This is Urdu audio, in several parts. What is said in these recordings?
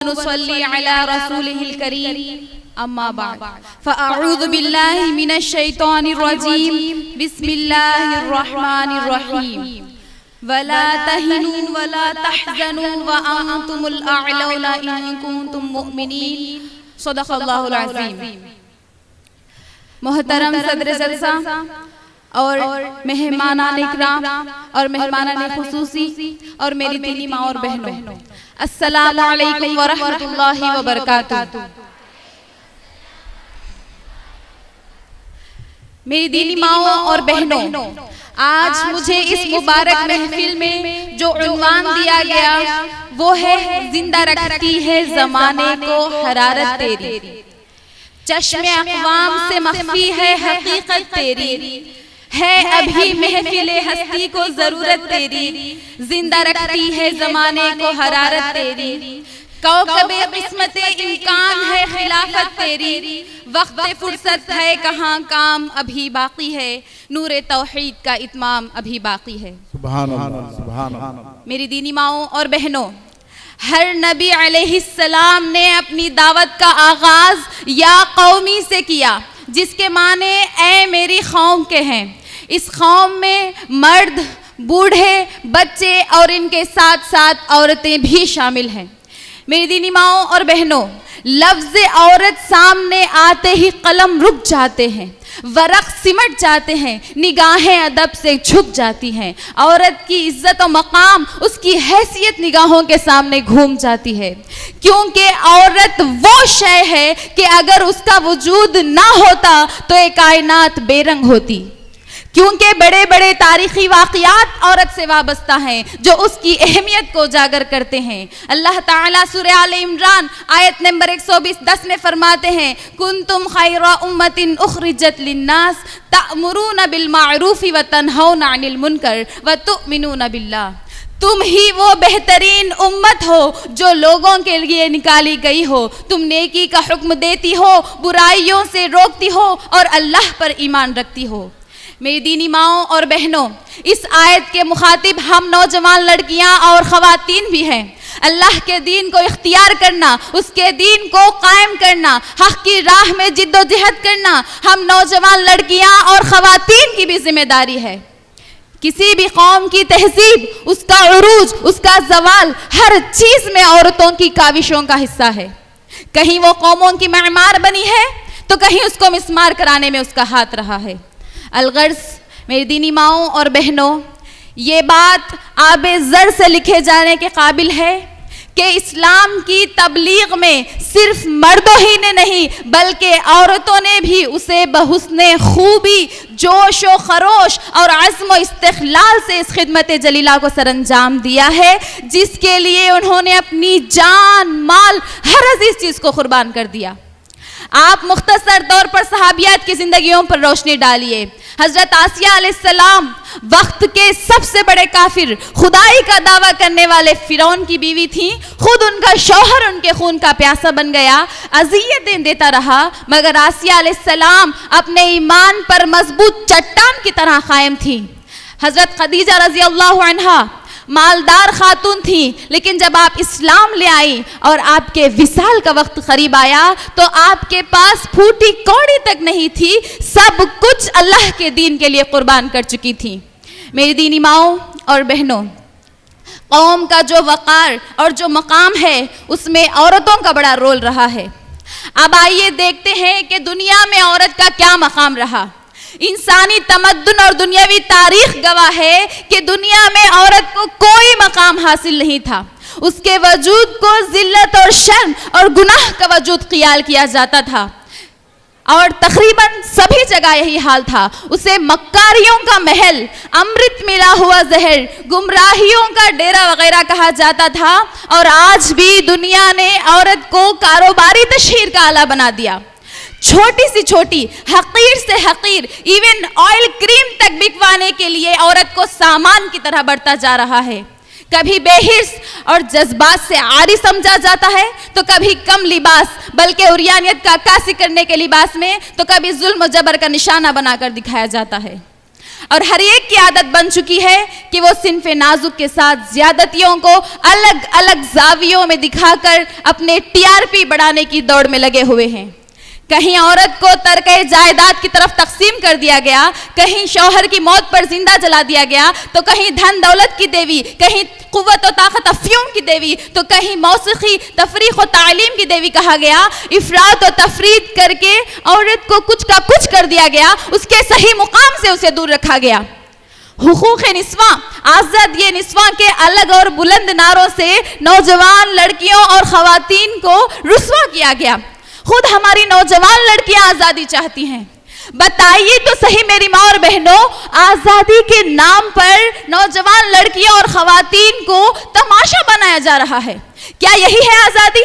نصلي على رسوله الكريم أما بعد فأعوذ بالله من الشيطان الرجيم بسم الله الرحمن الرحيم ولا تهنوا ولا تحزنوا وأنتم الأعلون إن كنتم مؤمنين صدق الله العظيم. محترم صدر جلسہ اور مہمانان اکرام اور مہمانان خصوصی اور میری دینی ماں اور بہنوں، السلام علیکم ورحمۃ اللہ وبرکاتہ. میری دینی ماں اور بہنوں، آج مجھے اس مبارک محفل میں جو عنوان دیا گیا وہ ہے زندہ رکھتی ہے زمانے کو حرارت تیری، چشم اقوام سے مخفی ہے حقیقت تیری، ہے ابھی محفل ہستی کو ضرورت تیری، زندہ رکھتی ہے زمانے کو حرارت تیری، کوكب قسمت امکان ہے خلافت تیری، وقت فرصت ہے کہاں کام ابھی باقی ہے، نور توحید کا اتمام ابھی باقی ہے. سبحان اللہ سبحان اللہ. میری دینی ماؤں اور بہنوں، ہر نبی علیہ السلام نے اپنی دعوت کا آغاز یا قومی سے کیا، جس کے معنی اے میری قوم کے ہیں. اس قوم میں مرد، بوڑھے، بچے اور ان کے ساتھ ساتھ عورتیں بھی شامل ہیں. میری دینی ماؤں اور بہنوں، لفظ عورت سامنے آتے ہی قلم رک جاتے ہیں، ورق سمٹ جاتے ہیں، نگاہیں ادب سے جھک جاتی ہیں. عورت کی عزت و مقام، اس کی حیثیت نگاہوں کے سامنے گھوم جاتی ہے، کیونکہ عورت وہ شے ہے کہ اگر اس کا وجود نہ ہوتا تو یہ کائنات بے رنگ ہوتی. کیونکہ بڑے بڑے تاریخی واقعات عورت سے وابستہ ہیں جو اس کی اہمیت کو اجاگر کرتے ہیں. اللہ تعالیٰ سورہ آل عمران آیت نمبر 120 میں فرماتے ہیں، کنتم خیر امت اخرجت للناس تأمرون بالمعروف وتنہون عن المنکر وتؤمنون باللہ. تم ہی وہ بہترین امت ہو جو لوگوں کے لیے نکالی گئی ہو. تم نیکی کا حکم دیتی ہو، برائیوں سے روکتی ہو اور اللہ پر ایمان رکھتی ہو. میری دینی ماؤں اور بہنوں، اس آیت کے مخاطب ہم نوجوان لڑکیاں اور خواتین بھی ہیں. اللہ کے دین کو اختیار کرنا، اس کے دین کو قائم کرنا، حق کی راہ میں جد و جہد کرنا ہم نوجوان لڑکیاں اور خواتین کی بھی ذمہ داری ہے. کسی بھی قوم کی تہذیب، اس کا عروج، اس کا زوال، ہر چیز میں عورتوں کی کاوشوں کا حصہ ہے. کہیں وہ قوموں کی معمار بنی ہے تو کہیں اس کو مسمار کرانے میں اس کا ہاتھ رہا ہے. الغرض میری دینی ماؤں اور بہنوں، یہ بات آب زر سے لکھے جانے کے قابل ہے کہ اسلام کی تبلیغ میں صرف مردوں ہی نے نہیں بلکہ عورتوں نے بھی اسے بحسن خوبی، جوش و خروش اور عزم و استقلال سے اس خدمت جلیلہ کو سر انجام دیا ہے، جس کے لیے انہوں نے اپنی جان، مال، ہر عزیز چیز کو قربان کر دیا. آپ مختصر طور پر صحابیات کی زندگیوں پر روشنی ڈالیے. حضرت آسیہ علیہ السلام وقت کے سب سے بڑے کافر، خدائی کا دعویٰ کرنے والے فرعون کی بیوی تھیں. خود ان کا شوہر ان کے خون کا پیاسا بن گیا، اذیتیں دیتا رہا، مگر آسیہ علیہ السلام اپنے ایمان پر مضبوط چٹان کی طرح قائم تھیں. حضرت خدیجہ رضی اللہ عنہا مالدار خاتون تھیں، لیکن جب آپ اسلام لے آئی اور آپ کے وصال کا وقت قریب آیا تو آپ کے پاس پھوٹی کوڑی تک نہیں تھی، سب کچھ اللہ کے دین کے لیے قربان کر چکی تھیں. میری دینی ماؤں اور بہنوں، قوم کا جو وقار اور جو مقام ہے اس میں عورتوں کا بڑا رول رہا ہے. اب آئیے دیکھتے ہیں کہ دنیا میں عورت کا کیا مقام رہا. انسانی تمدن اور دنیاوی تاریخ گواہ ہے کہ دنیا میں عورت کو کوئی مقام حاصل نہیں تھا. اس کے وجود کو ذلت اور شرم اور گناہ کا وجود خیال کیا جاتا تھا، اور تقریباً سبھی جگہ یہی حال تھا. اسے مکاریوں کا محل، امرت ملا ہوا زہر، گمراہیوں کا ڈیرا وغیرہ کہا جاتا تھا. اور آج بھی دنیا نے عورت کو کاروباری تشہیر کا آلہ بنا دیا. چھوٹی سی چھوٹی، حقیر سے حقیر، ایون آئل کریم تک بکوانے کے لیے عورت کو سامان کی طرح بڑھتا جا رہا ہے. کبھی بے حرص اور جذبات سے عاری سمجھا جاتا ہے تو کبھی کم لباس بلکہ عریانیت کا عکاسی کرنے کے لباس میں، تو کبھی ظلم و جبر کا نشانہ بنا کر دکھایا جاتا ہے. اور ہر ایک کی عادت بن چکی ہے کہ وہ صنف نازک کے ساتھ زیادتیوں کو الگ الگ زاویوں میں دکھا کر اپنے TRP بڑھانے کی دوڑ میں لگے ہوئے ہیں. کہیں عورت کو ترکہ جائیداد کی طرف تقسیم کر دیا گیا, کہیں شوہر کی موت پر زندہ جلا دیا گیا, تو کہیں دھن دولت کی دیوی, کہیں قوت و طاقت افیون کی دیوی, تو کہیں موسیقی, تفریح و تعلیم کی دیوی کہا گیا. افراط و تفرید کر کے عورت کو کچھ کا کچھ کر دیا گیا, اس کے صحیح مقام سے اسے دور رکھا گیا. حقوق نسواں, آزادی نسواں کے الگ اور بلند نعروں سے نوجوان لڑکیوں اور خواتین کو رسوا کیا گیا. خود ہماری نوجوان لڑکیاں آزادی چاہتی ہیں. بتائیے تو صحیح میری ماں اور بہنوں, آزادی کے نام پر نوجوان لڑکیوں اور خواتین کو تماشا بنایا جا رہا ہے. کیا یہی ہے آزادی؟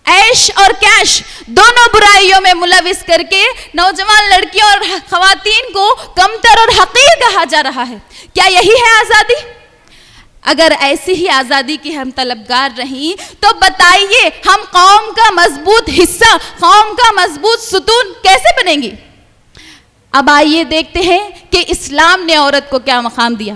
عیش اور کیش دونوں برائیوں میں ملوث کر کے نوجوان لڑکیوں اور خواتین کو کمتر اور حقیر کہا جا رہا ہے. کیا یہی ہے آزادی؟ اگر ایسی ہی آزادی کی ہم طلبگار رہیں تو بتائیے ہم قوم کا مضبوط حصہ, قوم کا مضبوط ستون کیسے بنیں گی؟ اب آئیے دیکھتے ہیں کہ اسلام نے عورت کو کیا مقام دیا.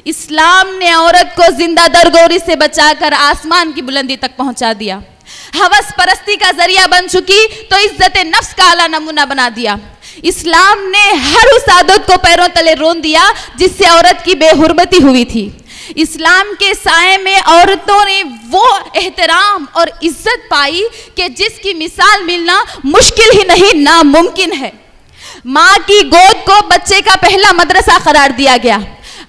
اسلام نے عورت کو زندہ درگوری سے بچا کر آسمان کی بلندی تک پہنچا دیا. ہوس پرستی کا ذریعہ بن چکی تو عزت نفس کا اعلیٰ نمونہ بنا دیا. اسلام نے ہر اس عادت کو پیروں تلے رون دیا جس سے عورت کی بے حرمتی ہوئی تھی. اسلام کے سائے میں عورتوں نے وہ احترام اور عزت پائی کہ جس کی مثال ملنا مشکل ہی نہیں, ناممکن ہے. ماں کی گود کو بچے کا پہلا مدرسہ قرار دیا گیا,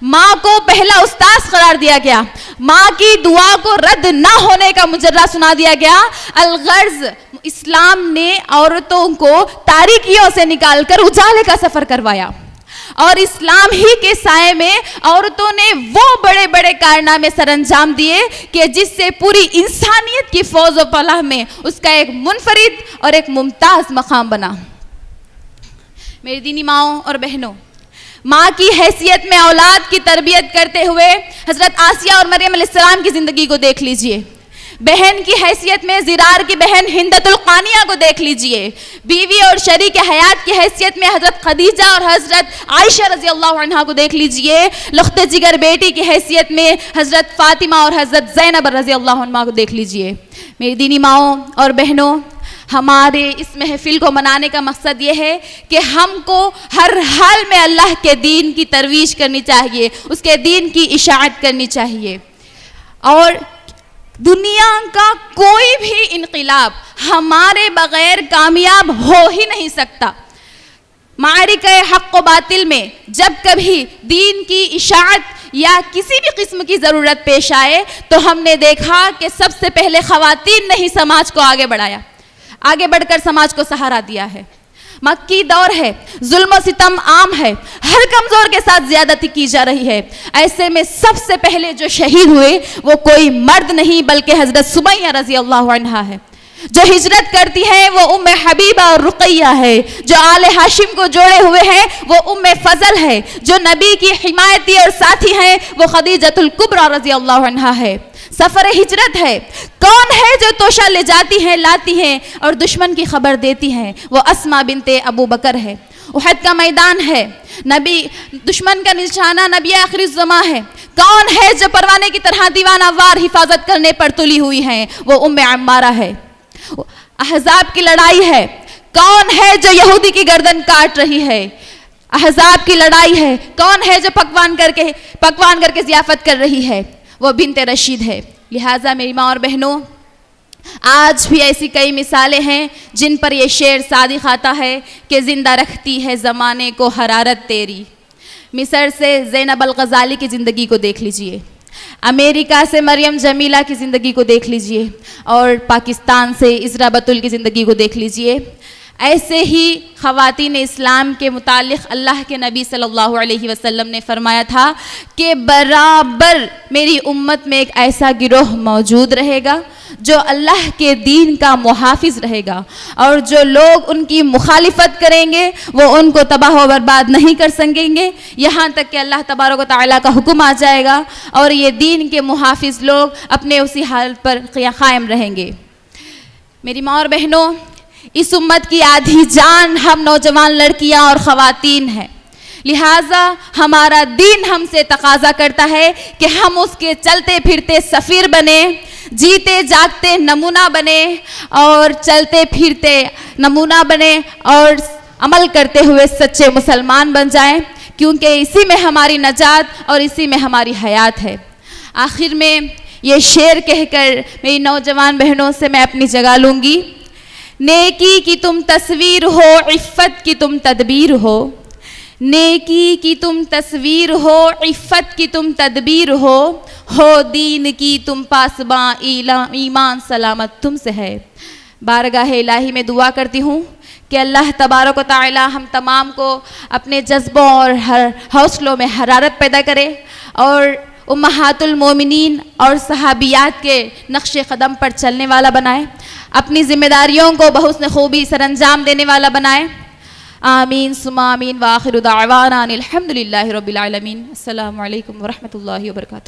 ماں کو پہلا استاذ قرار دیا گیا, ماں کی دعا کو رد نہ ہونے کا مجرہ سنا دیا گیا. الغرض اسلام نے عورتوں کو تاریکیوں سے نکال کر اجالے کا سفر کروایا, اور اسلام ہی کے سائے میں عورتوں نے وہ بڑے بڑے کارنامے سر انجام دیے کہ جس سے پوری انسانیت کی فوج و فلاح میں اس کا ایک منفرد اور ایک ممتاز مقام بنا. میری دینی ماؤں اور بہنوں, ماں کی حیثیت میں اولاد کی تربیت کرتے ہوئے حضرت آسیہ اور مریم علیہ السلام کی زندگی کو دیکھ لیجئے. بہن کی حیثیت میں زرار کی بہن ہندت القانیہ کو دیکھ لیجئے. بیوی اور شریک حیات کی حیثیت میں حضرت خدیجہ اور حضرت عائشہ رضی اللہ عنہا کو دیکھ لیجئے. لخت جگر بیٹی کی حیثیت میں حضرت فاطمہ اور حضرت زینب رضی اللہ عنہا کو دیکھ لیجئے. میری دینی ماؤں اور بہنوں, ہمارے اس محفل کو منانے کا مقصد یہ ہے کہ ہم کو ہر حال میں اللہ کے دین کی ترویج کرنی چاہیے, اس کے دین کی اشاعت کرنی چاہیے. اور دنیا کا کوئی بھی انقلاب ہمارے بغیر کامیاب ہو ہی نہیں سکتا. معرکہ حق و باطل میں جب کبھی دین کی اشاعت یا کسی بھی قسم کی ضرورت پیش آئے تو ہم نے دیکھا کہ سب سے پہلے خواتین نے ہی سماج کو آگے بڑھایا, آگے بڑھ کر سماج کو سہارا دیا ہے. مکی دور ہے, ظلم و ستم عام ہے, ہر کمزور کے ساتھ زیادتی کی جا رہی ہے. ایسے میں سب سے پہلے جو شہید ہوئے وہ کوئی مرد نہیں بلکہ حضرت سمیہ رضی اللہ عنہا ہے. جو ہجرت کرتی ہے وہ ام حبیبہ اور رقیہ ہے. جو آل ہاشم کو جوڑے ہوئے ہیں وہ ام فضل ہے. جو نبی کی حمایتی اور ساتھی ہیں وہ خدیجۃ الکبریٰ رضی اللہ عنہا ہے. سفر ہجرت ہے. کون ہے جو توشہ لے جاتی ہیں, لاتی ہیں اور دشمن کی خبر دیتی ہیں؟ وہ اسماء بنت ابو بکر ہے. احد کا میدان ہے, نبی دشمن کا نشانہ نبی آخری الزماں ہے. کون ہے جو پروانے کی طرح دیوانہ وار حفاظت کرنے پر تلی ہوئی ہیں؟ وہ ام عمارہ ہے. احزاب کی لڑائی ہے. کون ہے جو یہودی کی گردن کاٹ رہی ہے؟ احزاب کی لڑائی ہے. کون ہے جو پکوان کر کے ضیافت کر رہی ہے؟ وہ بنت رشید ہے. لہٰذا میری ماں اور بہنوں, آج بھی ایسی کئی مثالیں ہیں جن پر یہ شعر صادق آتا ہے کہ زندہ رکھتی ہے زمانے کو حرارت تیری. مصر سے زینب الغزالی کی زندگی کو دیکھ لیجئے, امریکہ سے مریم جمیلہ کی زندگی کو دیکھ لیجئے, اور پاکستان سے عزرا بتول کی زندگی کو دیکھ لیجئے. ایسے ہی خواتین اسلام کے متعلق اللہ کے نبی صلی اللہ علیہ وسلم نے فرمایا تھا کہ برابر میری امت میں ایک ایسا گروہ موجود رہے گا جو اللہ کے دین کا محافظ رہے گا, اور جو لوگ ان کی مخالفت کریں گے وہ ان کو تباہ و برباد نہیں کر سکیں گے یہاں تک کہ اللہ تبارک و تعالیٰ کا حکم آ جائے گا اور یہ دین کے محافظ لوگ اپنے اسی حال پر قائم رہیں گے. میری ماں اور بہنوں, اس امت کی آدھی جان ہم نوجوان لڑکیاں اور خواتین ہیں. لہٰذا ہمارا دین ہم سے تقاضا کرتا ہے کہ ہم اس کے چلتے پھرتے سفیر بنے، جیتے جاگتے نمونہ بنے اور چلتے پھرتے نمونہ بنے اور عمل کرتے ہوئے سچے مسلمان بن جائیں، کیونکہ اسی میں ہماری نجات اور اسی میں ہماری حیات ہے۔ آخر میں یہ شعر کہہ کر میری نوجوان بہنوں سے میں اپنی جگہ لوں گی۔ نیکی کی تم تصویر ہو، عفت کی تم تدبیر ہو، نیکی کی تم تصویر ہو، عفت کی تم تدبیر ہو دین کی تم پاسباں، ایمان سلامت تم سے ہے۔ بارگاہ الہی میں دعا کرتی ہوں کہ اللہ تبارک و تعالی ہم تمام کو اپنے جذبوں اور حوصلوں میں حرارت پیدا کرے اور امہات المومنین اور صحابیات کے نقش قدم پر چلنے والا بنائے، اپنی ذمہ داریوں کو بحسن خوبی سر انجام دینے والا بنائے۔ آمین ثم آمین، وآخر دعوانا الحمدللہ رب العالمین۔ السلام علیکم ورحمۃ اللہ وبرکاتہ۔